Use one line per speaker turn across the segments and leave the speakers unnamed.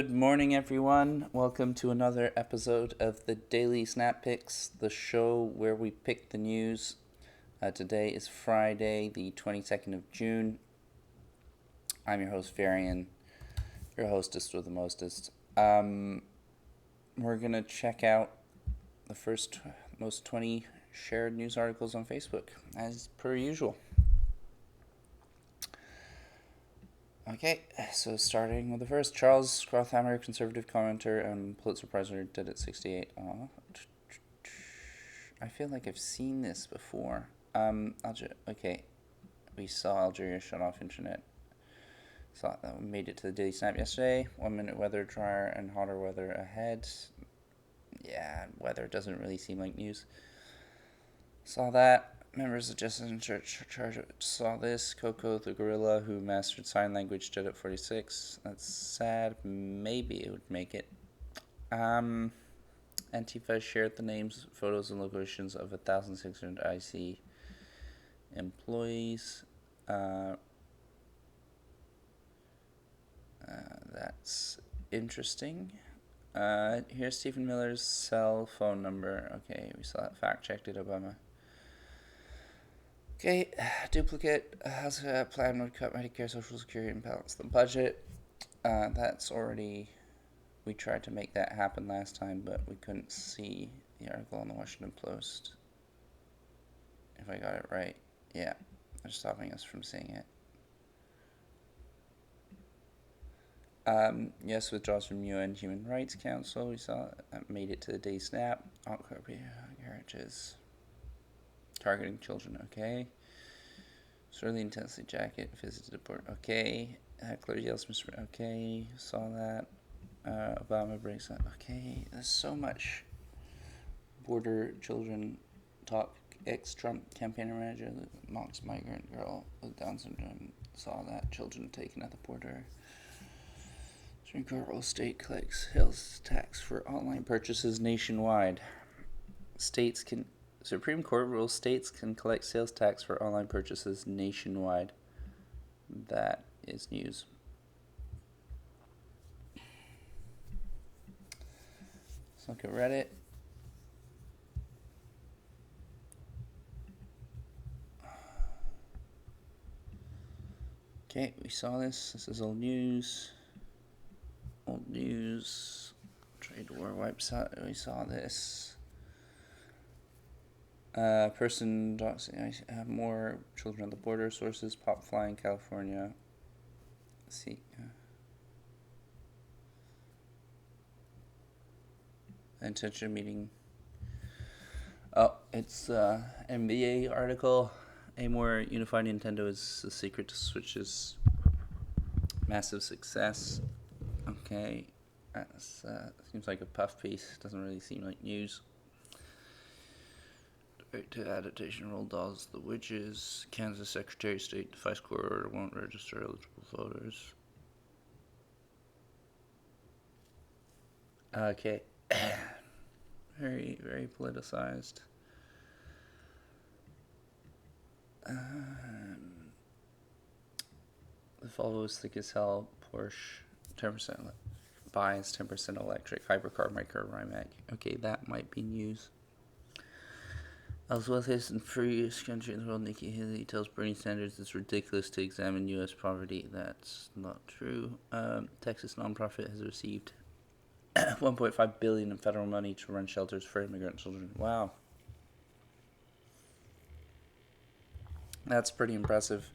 Good morning, everyone. Welcome to another episode of the Daily Snap Picks, the show where we pick the news. Today is Friday, the 22nd of June. I'm your host, Varian, your hostess with the mostest. We're going to check out the first most 20 shared news articles on Facebook, as per usual. Okay, so starting with the first, Charles Krauthammer, conservative commenter and Pulitzer Prize winner, dead at 68. I feel like I've seen this before. Okay, we saw Algeria shut off internet. Saw that we made it to the Daily Snap yesterday. 1 minute weather, drier and hotter weather ahead. Yeah, weather doesn't really seem like news. Saw that. Members of Justice Church saw this. Coco the gorilla who mastered sign language dead at 46. That's sad. Maybe it would make it. Antifa shared the names, photos, and locations of 1,600 IC employees. That's interesting. Here's Stephen Miller's cell phone number. Okay, we saw that fact checked at Obama. Okay, duplicate has a plan would cut Medicare, Social Security, and balance the budget. That's already. We tried to make that happen last time, but we couldn't see the article on the Washington Post. If I got it right. Yeah, they're stopping us from seeing it. Yes, withdraws from UN Human Rights Council. We saw that made it to the day snap. Garages. Targeting children, okay. Surly intensely jacket, visited the port, okay. Heckler yells, Mr. Okay, saw that. Obama breaks up, okay. There's so much border children talk. Ex-Trump campaign manager knocks migrant girl with Down syndrome. Saw that. Children taken at the border. Supreme Court rules state collects sales tax for online purchases nationwide. Supreme Court rules states can collect sales tax for online purchases nationwide. That is news. Let's look at Reddit. Okay, we saw this. This is old news. Old news. Trade war wipes out. We saw this. Person have more children at the border. Sources pop fly in California. Let's see. Intention meeting. Oh, it's NBA article. A more unified Nintendo is the secret to Switch's massive success. Okay, that seems like a puff piece. Doesn't really seem like news. To adaptation roll dolls, the witches. Kansas Secretary of State defies court order, won't register eligible voters. Okay. Very, very politicized. The Volvo is thick as hell. Porsche 10% buys 10% electric hypercar micro Rimac. Okay, that might be news. As wealthiest and freest country in the world, Nikki Haley tells Bernie Sanders it's ridiculous to examine U.S. poverty. That's not true. Texas nonprofit has received $1.5 billion in federal money to run shelters for immigrant children. Wow. That's pretty impressive.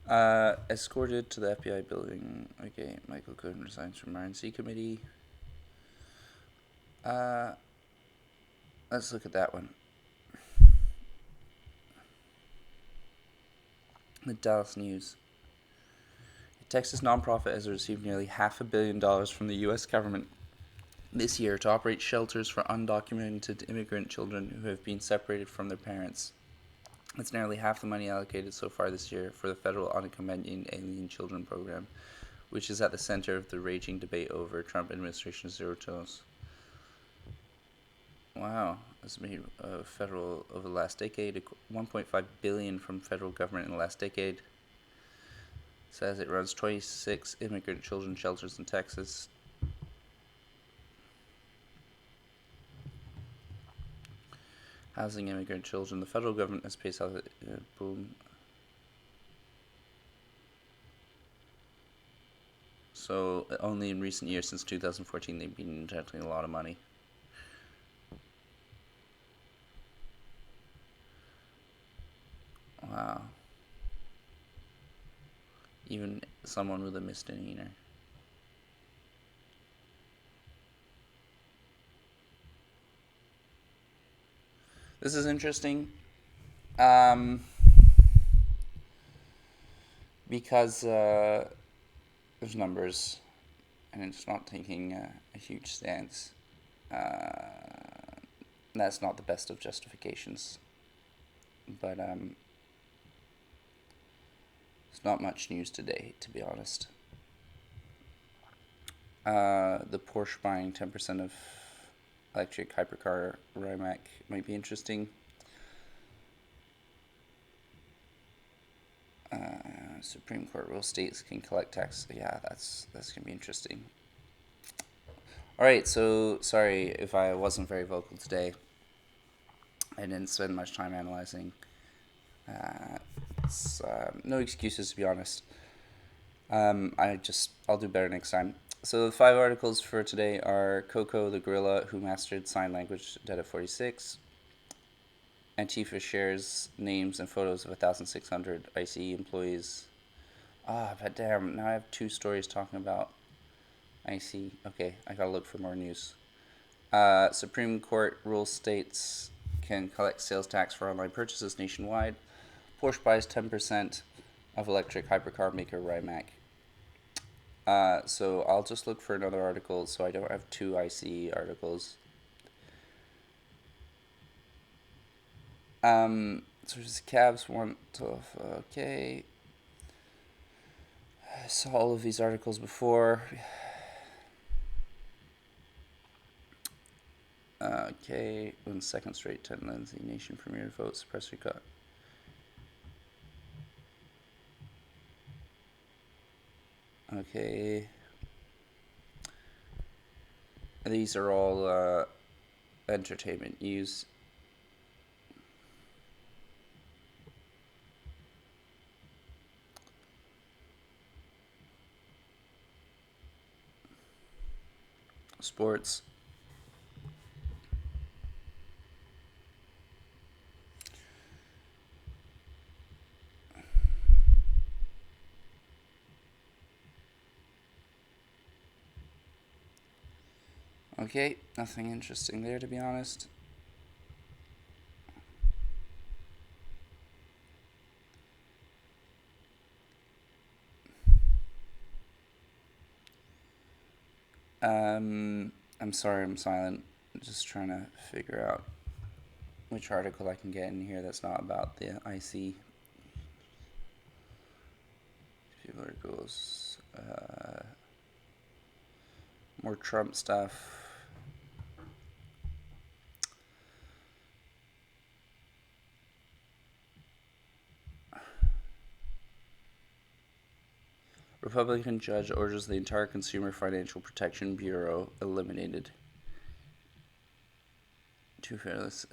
Escorted to the FBI building. Okay, Michael Cohen resigns from RNC committee. Let's look at that one. The Dallas News. A Texas nonprofit has received nearly $500 million from the U.S. government this year to operate shelters for undocumented immigrant children who have been separated from their parents. That's nearly half the money allocated so far this year for the federal unaccompanied alien children program, which is at the center of the raging debate over Trump administration's zero tolerance. Wow, that's made federal over the last decade. $1.5 billion from federal government in the last decade. Says it runs 26 immigrant children shelters in Texas. Housing immigrant children. The federal government has paid out. Boom. So only in recent years, since 2014, they've been injecting a lot of money. Wow. Even someone with a misdemeanor. This is interesting. Because there's numbers, and it's not taking a huge stance. That's not the best of justifications, but it's not much news today, to be honest. The Porsche buying 10% of electric hypercar Rimac might be interesting. Supreme Court rules states can collect tax. Yeah, that's gonna be interesting. All right, so sorry if I wasn't very vocal today. I didn't spend much time analyzing. No excuses, to be honest. I'll do better next time. So the 5 articles for today are Coco the gorilla who mastered sign language, dead at 46. Antifa shares names and photos of 1,600 ICE employees. But damn, now I have 2 stories talking about ICE. Okay, I gotta look for more news. Supreme Court rules states can collect sales tax for online purchases nationwide. Porsche buys 10% of electric hypercar maker Rimac. So I'll just look for another article so I don't have 2 ICE articles. So there's cabs want to. Okay. I saw all of these articles before. Okay, one second straight, 10 Lindsay Nation Premier vote, suppressor cut. Okay. These are all entertainment news. Sports. Okay, nothing interesting there, to be honest. I'm sorry I'm silent. I'm just trying to figure out which article I can get in here that's not about the IC. Few articles. More Trump stuff. Republican judge orders the entire Consumer Financial Protection Bureau eliminated. 2 fearless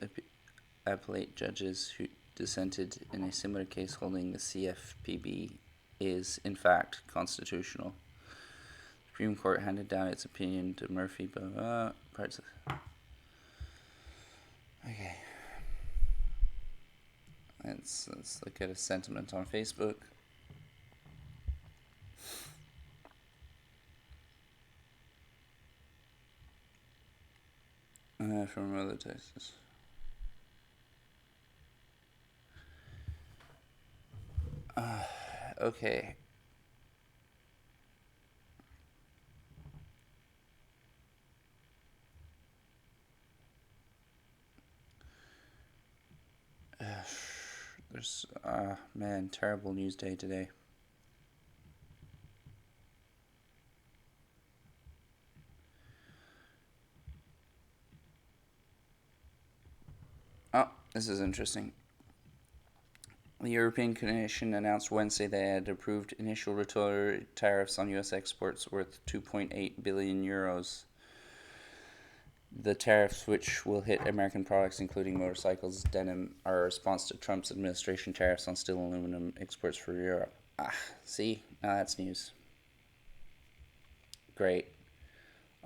appellate judges who dissented in a similar case holding the CFPB is, in fact, constitutional. The Supreme Court handed down its opinion to Murphy, but parts of. Okay. Let's look at a sentiment on Facebook. From other Texas. Okay. There's man, terrible news day today. Oh, this is interesting. The European Commission announced Wednesday they had approved initial tariffs on U.S. exports worth 2.8 billion euros. The tariffs, which will hit American products, including motorcycles, denim, are a response to Trump's administration tariffs on steel and aluminum exports for Europe. See? Now that's news. Great.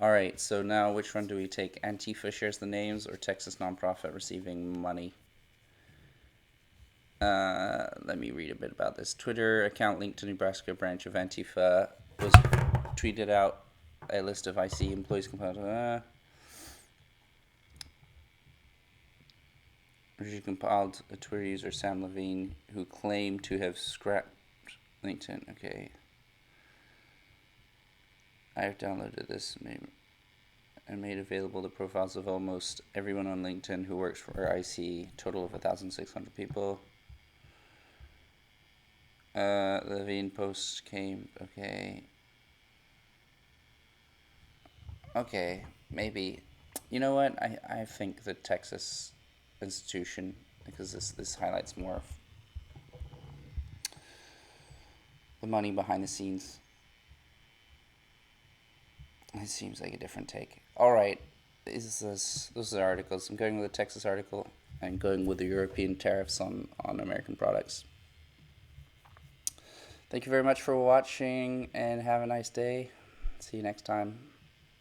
All right, so now which one do we take? Antifa shares the names or Texas nonprofit receiving money? Let me read a bit about this. Twitter account linked to Nebraska branch of Antifa was tweeted out a list of IC employees compiled. She compiled a Twitter user, Sam Levine, who claimed to have scrapped LinkedIn. Okay. I have downloaded this and made available the profiles of almost everyone on LinkedIn who works for IC, total of 1,600 people. Levine post came, okay. Okay, maybe. You know what? I think the Texas institution, because this highlights more of the money behind the scenes. It seems like a different take. All right, those are the articles. I'm going with the Texas article and going with the European tariffs on American products. Thank you very much for watching and have a nice day. See you next time.